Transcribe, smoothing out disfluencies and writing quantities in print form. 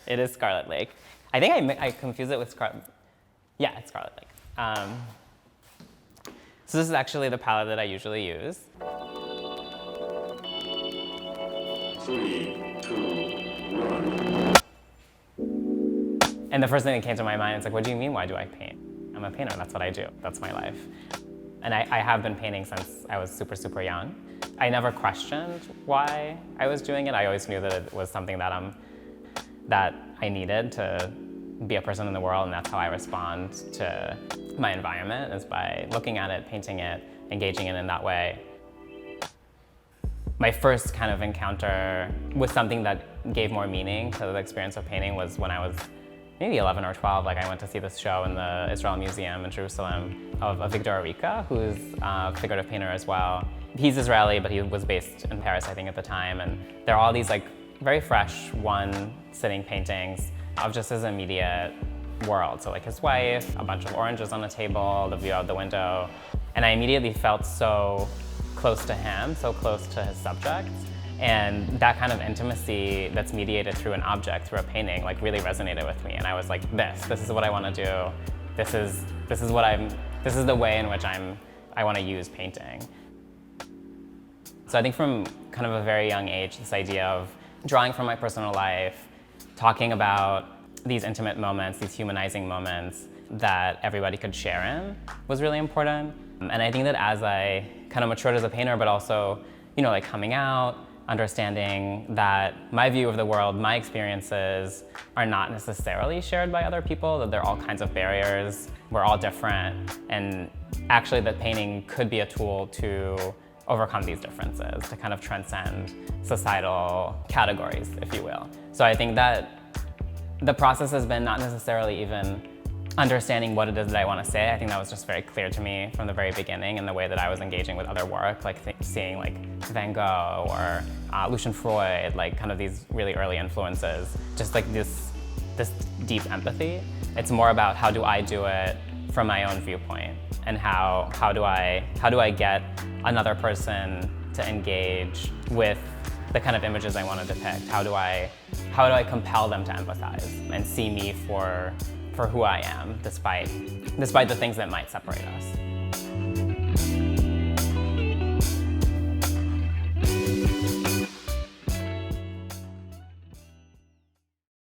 It is Scarlet Lake. I think I confuse it with Scarlet. Yeah, it's Scarlet Lake. So this is actually the palette that I usually use. 3, 2, 1. And the first thing that came to my mind is like, what do you mean, why do I paint? I'm a painter, that's what I do, that's my life. And I have been painting since I was super, super young. I never questioned why I was doing it. I always knew that it was something that I needed to be a person in the world, and that's how I respond to my environment, is by looking at it, painting it, engaging it in that way. My first kind of encounter with something that gave more meaning to the experience of painting was when I was maybe 11 or 12. Like, I went to see this show in the Israel Museum in Jerusalem of Victor Arica, who's a figurative painter as well. He's Israeli, but he was based in Paris, I think, at the time. And there are all these like very fresh one-sitting paintings of just his immediate world. So like his wife, a bunch of oranges on the table, the view out the window. And I immediately felt so close to him, so close to his subject. And that kind of intimacy that's mediated through an object, through a painting, like really resonated with me. And I was like, this is what I want to do. This is the way in which I want to use painting. So I think from kind of a very young age, this idea of drawing from my personal life, talking about these intimate moments, these humanizing moments that everybody could share in, was really important. And I think that as I kind of matured as a painter, but also, like coming out, understanding that my view of the world, my experiences are not necessarily shared by other people, that there are all kinds of barriers, we're all different, and actually that painting could be a tool to overcome these differences, to kind of transcend societal categories, if you will. So I think that the process has been not necessarily even understanding what it is that I want to say. I think that was just very clear to me from the very beginning in the way that I was engaging with other work, like seeing like Van Gogh or Lucian Freud, like kind of these really early influences, just like this deep empathy. It's more about how do I do it from my own viewpoint, and how do I get another person to engage with the kind of images I want to depict? How do I compel them to empathize and see me for who I am, despite the things that might separate us?